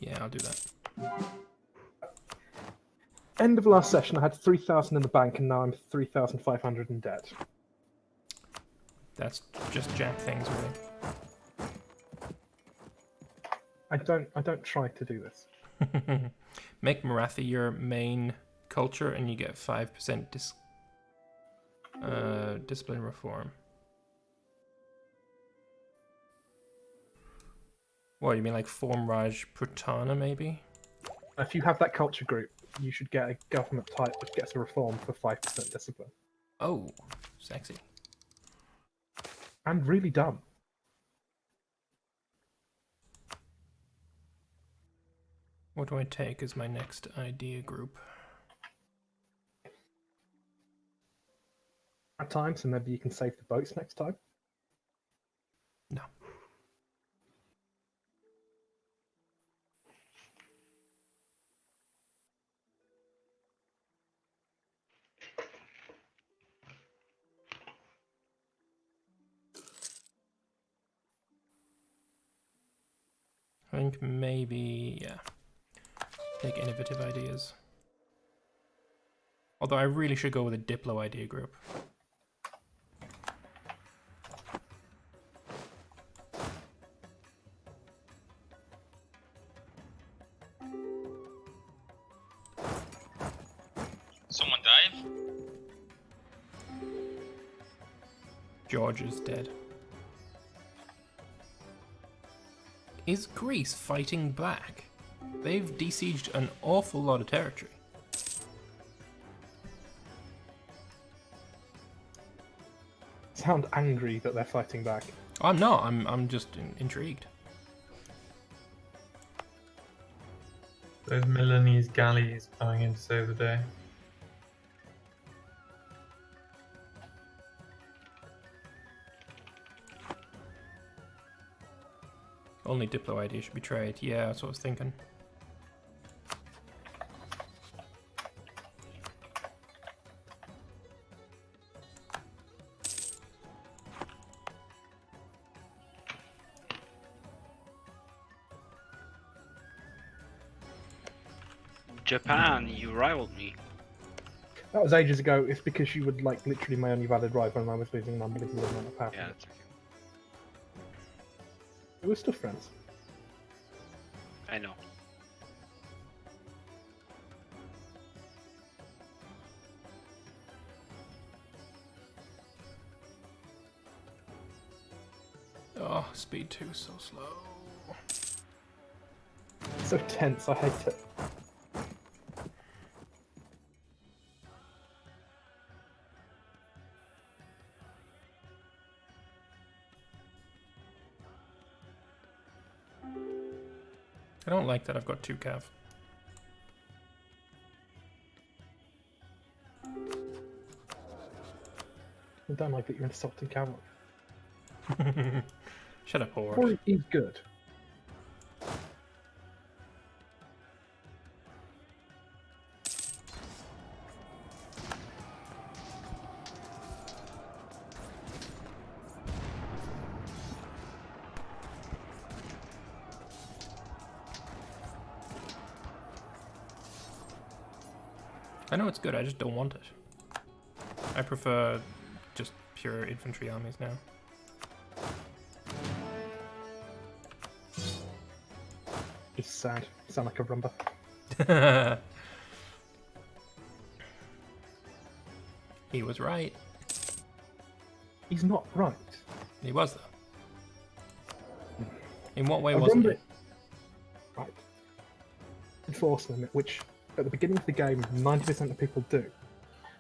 Yeah, I'll do that. End of last session, I had 3,000 in the bank, and now I'm 3,500 in debt. That's just jab things, really. I don't try to do this. Make Marathi your main culture, and you get 5% discipline reform. What, you mean like Form Raj Pratana, maybe? If you have that culture group, you should get a government type which gets a reform for 5% discipline. Oh, sexy. And really dumb. What do I take as my next idea group? At times, so maybe you can save the boats next time. No. I think maybe, yeah. Take innovative ideas. Although I really should go with a Diplo idea group. Someone died? George is dead. Is Greece fighting back? They've besieged an awful lot of territory. Sound angry that they're fighting back. I'm not. I'm just intrigued. Those Milanese galleys coming in to save the day. Only Diplo idea should be trade. Yeah, that's what I was thinking. Japan, you rivaled me. That was ages ago. It's because you would like literally my only valid rival, and I was losing an unbelievable amount of power. Yeah, that's okay. We're still friends. I know. Oh, speed 2 so slow. So tense, I hate it. I don't like that I've got 2 cav. I don't like that you're insulting cavalry. Shut up, Or horse. he's good. I know it's good, I just don't want it. I prefer just pure infantry armies now. It's sad. Sound like a rumba. He was right. He's not right. He was, though. In what way A wasn't rumba- he? Right. Enforce limit, which at the beginning of the game 90% of people do.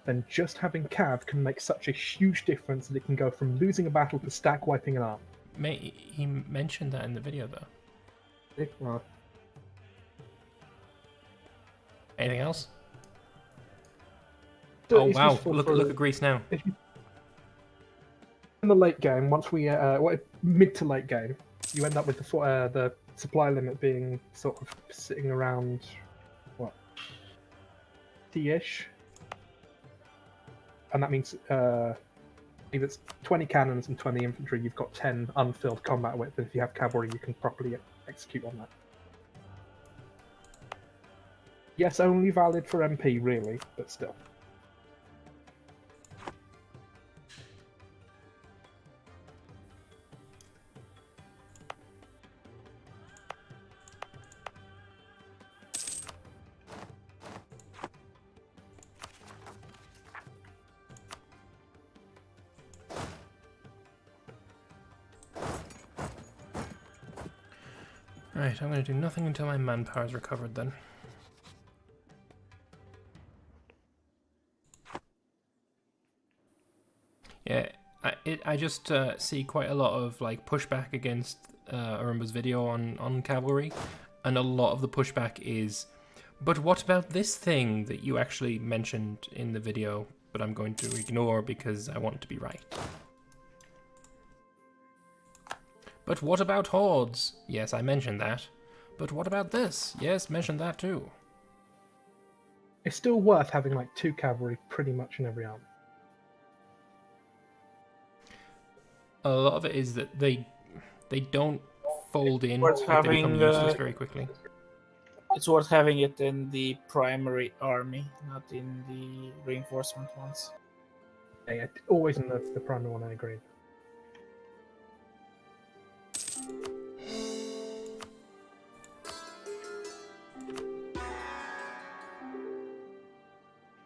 Then just having cav can make such a huge difference that it can go from losing a battle to stack wiping an army. Mate, he mentioned that in the video, though. Right. Anything else? So Oh it's wow! useful Look for- at Greece now. In the late game, once we mid to late game, you end up with the supply limit being sort of sitting around what 50-ish, and that means if it's 20 cannons and 20 infantry, you've got 10 unfilled combat width. And if you have cavalry, you can properly execute on that. Yes, only valid for MP, really, but still. Right, I'm going to do nothing until my manpower is recovered then. Yeah, I just see quite a lot of like pushback against Arumba's video on cavalry, and a lot of the pushback is, but what about this thing that you actually mentioned in the video, but I'm going to ignore because I want to be right. But what about hordes? Yes, I mentioned that. But what about this? Yes, mention that too. It's still worth having like 2 cavalry pretty much in every army. A lot of it is that they don't fold in, Worth like they become having, useless very quickly. It's worth having it in the primary army, not in the reinforcement ones. Yeah, always in the primary one, I agree.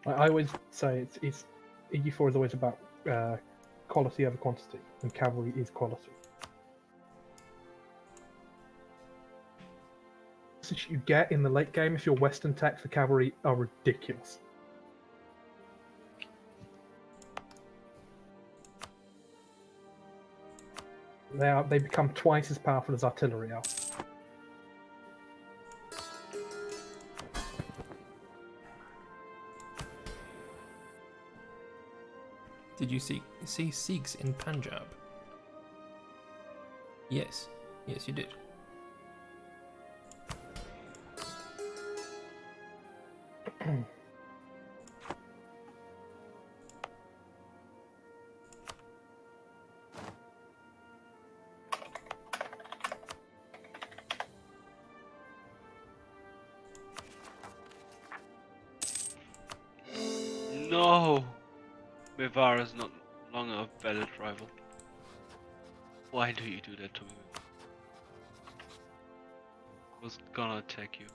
I always say it's EU4 is always about quality over quantity, and cavalry is quality. That you get in the late game if you're Western tech for cavalry are ridiculous. They become twice as powerful as artillery are. Did you see Sikhs in Punjab? Yes. Yes, you did. No! Mevara is not longer a valid rival. Why do you do that to me? I was gonna attack you.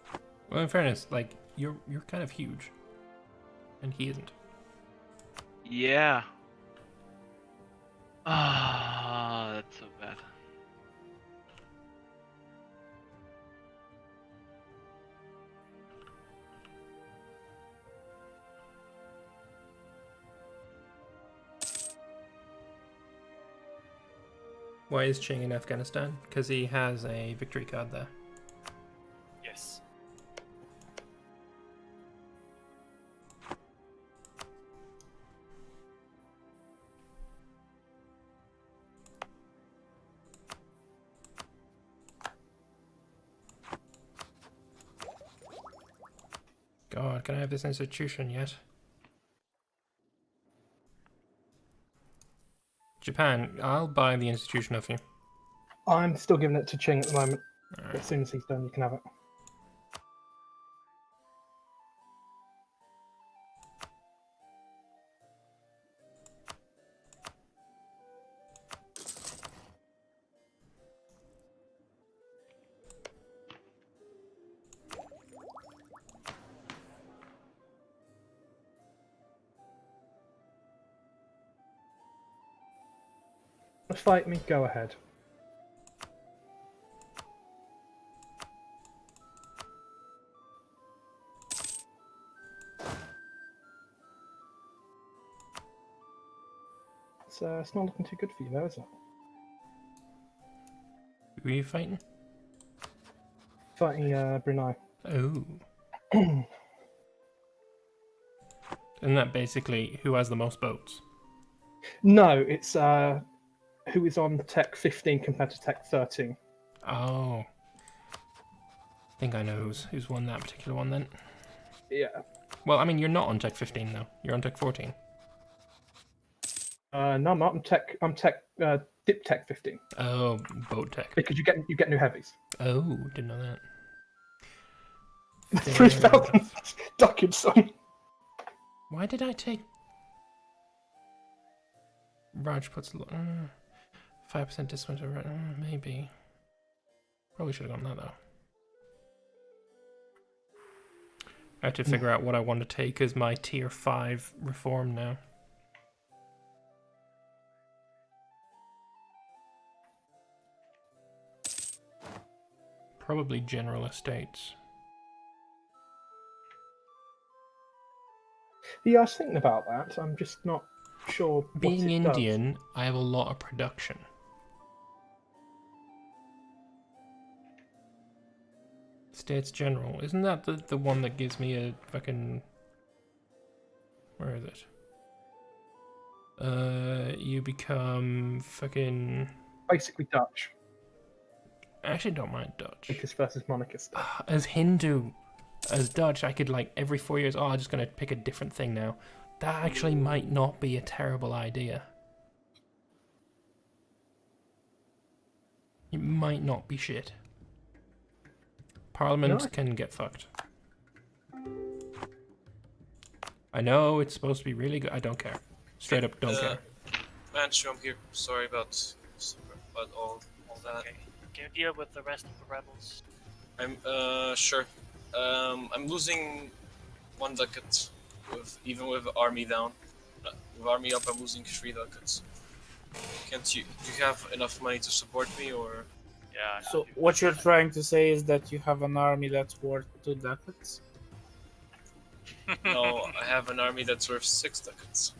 Well, in fairness, like you're kind of huge, and he isn't. Yeah. Ah, that's so bad. Why is Ching in Afghanistan? Because he has a victory card there. Yes. God, can I have this institution yet? Japan, I'll buy the institution of you. I'm still giving it to Ching at the moment. Alright. But as soon as he's done, you can have it. Fight me, go ahead. It's not looking too good for you, though, is it? Who are you fighting? Fighting Brunei. Oh. Isn't that basically who has the most boats? No, it's who is on Tech 15 compared to Tech 13. Oh. I think I know who's won that particular one then. Yeah. Well, I mean, you're not on Tech 15 though. You're on Tech 14. No, I'm not. I'm Dip Tech 15 Oh, boat tech. because you get new heavies. Oh, didn't know that. 3,000 ducats on. Why did I take... Raj puts 5% discount over... maybe. Probably should have gone that, though. I have to figure out what I want to take as my tier 5 reform now. Probably general estates. Yeah, I was thinking about that. I'm just not sure what Being it does. Indian, I have a lot of production. States General. Isn't that the one that gives me a fucking... Where is it? You become fucking... Basically Dutch. I actually don't mind Dutch. Monarchist versus monarchist. As Hindu, as Dutch, I could like every 4 years, I'm just going to pick a different thing now. That actually might not be a terrible idea. It might not be shit. Parliament No. can get fucked. I know it's supposed to be really good. I don't care. Straight up, don't care. Manchu, I'm here. Sorry about all that. Okay. Can you deal with the rest of the rebels? I'm sure. I'm losing 1 ducat even with army down. With army up, I'm losing 3 ducats. Can't you? Do you have enough money to support me, or? Yeah. So what you're trying to say is that you have an army that's worth 2 ducats? No, I have an army that's worth 6 ducats.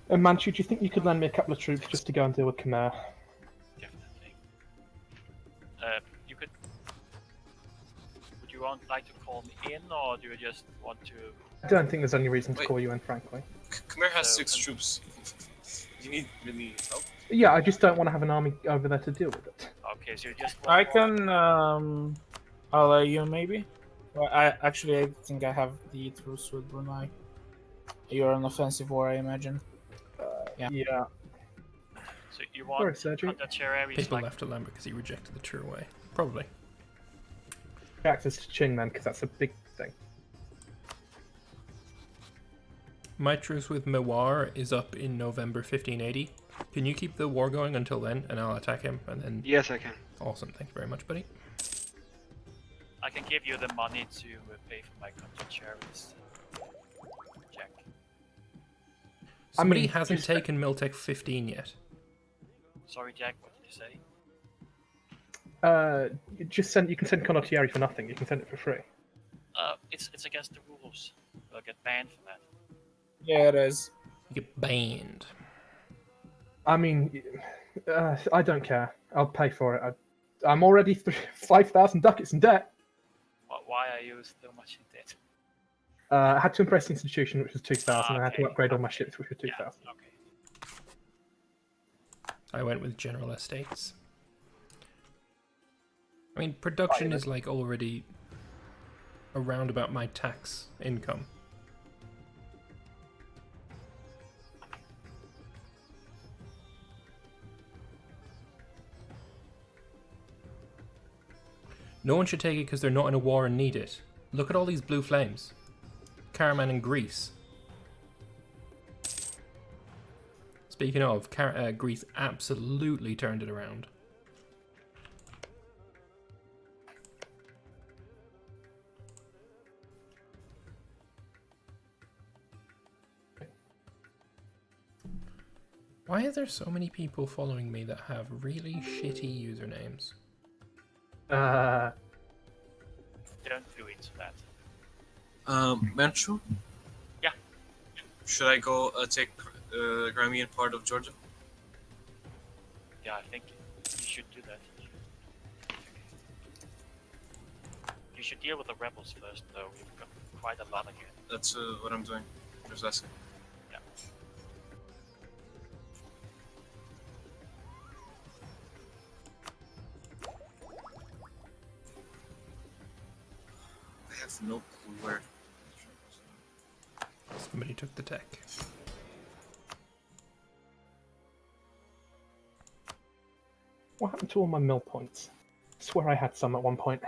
And Manchu, do you think you could lend me a couple of troops just to go and deal with Khmer? Definitely. You could. Would you like to call me in, or do you just want to? I don't think there's any reason to Wait. call you in, frankly. Khmer has So, 6 troops. You need really help? Yeah, I just don't want to have an army over there to deal with it. Okay, so you just. I want can allow you maybe. Well, I think I have the truce with Brunei. You're an offensive war, I imagine. Yeah. Yeah. So you want Sorry, Sergio. Kondacheri People like left Atlanta because he rejected the true way. Probably. Access to Qing then, because that's a big thing. My truce with Mewar is up in November 1580. Can you keep the war going until then, and I'll attack him, and then... Yes, I can. Awesome, thank you very much, buddy. I can give you the money to pay for my Kondacheri's check. Somebody mean, hasn't just- taken Miltech 15 yet. Sorry, Jack. What did you say? You can send Condottieri for nothing. You can send it for free. It's against the rules. We'll get banned for that. Yeah, it is. You get banned. I mean, I don't care. I'll pay for it. I'm already 5,000 ducats in debt. Why are you so much in debt? I had to impress the institution, which was 2,000, and I had to Okay, upgrade all my okay. ships, which were 2,000. Yeah, okay. I went with general estates. I mean, production is like already around about my tax income. No one should take it because they're not in a war and need it. Look at all these blue flames. Caraman in Greece. Speaking of, Greece absolutely turned it around. Why are there so many people following me that have really shitty usernames? Don't do into that. Manchu? Yeah. Should I go take Crimean part of Georgia? Yeah, I think you should do that. You should deal with the rebels first, though. We've got quite a lot again. That's what I'm doing. Just asking. Yeah. I have no clue where. Somebody took the tech. What happened to all my mill points? I swear I had some at one point.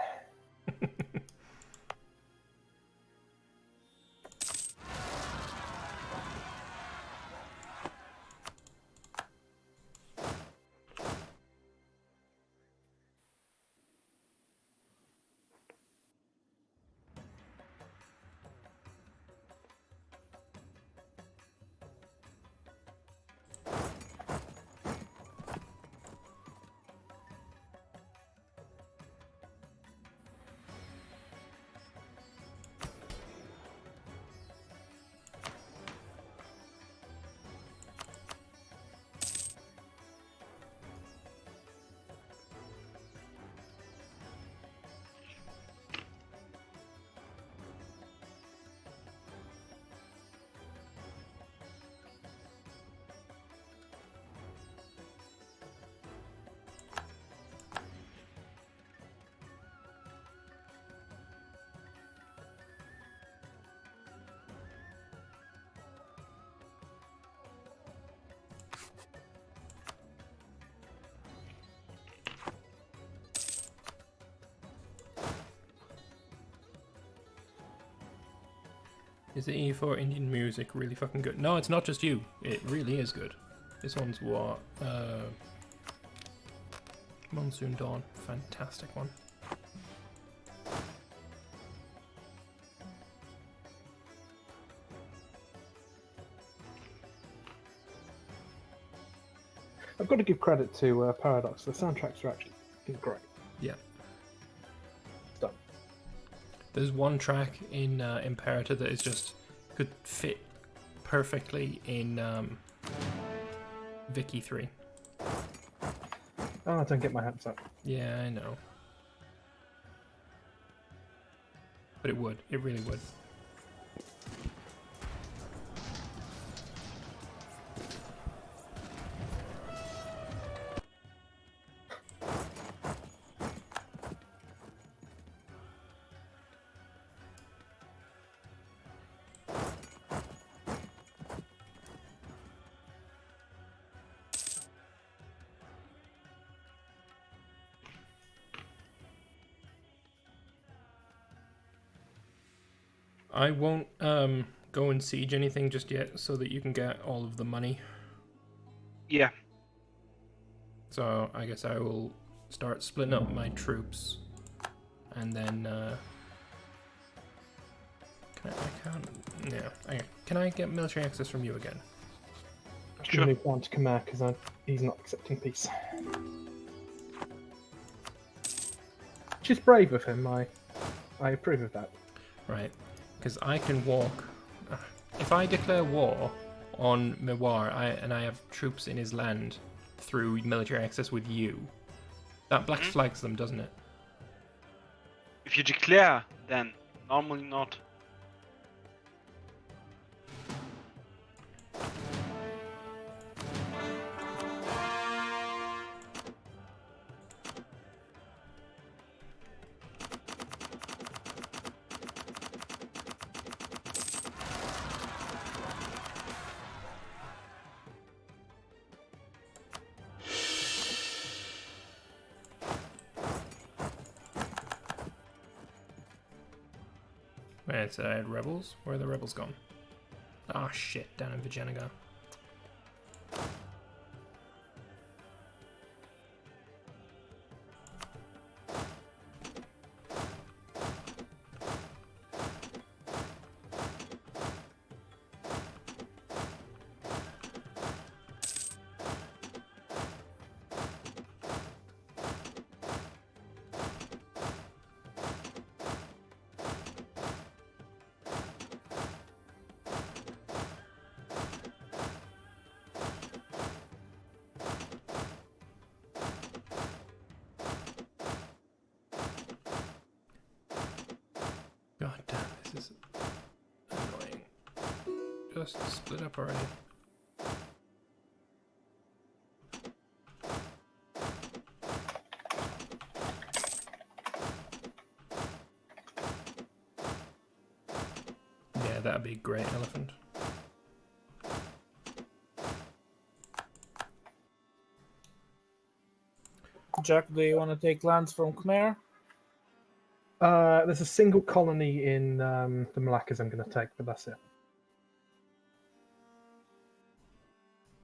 Is the EU4 Indian music really fucking good? No, it's not just you. It really is good. This one's what? Monsoon Dawn. Fantastic one. I've got to give credit to Paradox. The soundtracks are actually great. Yeah. It's done. There's one track in Imperator that is just could fit perfectly in Vicky 3. Oh, I don't get my hats up. Yeah, I know. But it would. It really would. I won't go and siege anything just yet so that you can get all of the money. Yeah. So I guess I will start splitting up my troops and then can I get military access from you again? I'm Sure. going to move down to Khmer because he's not accepting peace. Which is brave of him. I approve of that. Right, because I can walk. If I declare war on Mewar and I have troops in his land through military access with you, that black flags them, doesn't it? If you declare, then normally not. Wait, so I had rebels? Where are the rebels gone? Ah, shit, down in Vijayanagar. God damn, this is annoying. Just split up already. Yeah, that'd be great, elephant. Jack, do you want to take lands from Khmer? There's a single colony in the Malaccas I'm going to take, but that's it.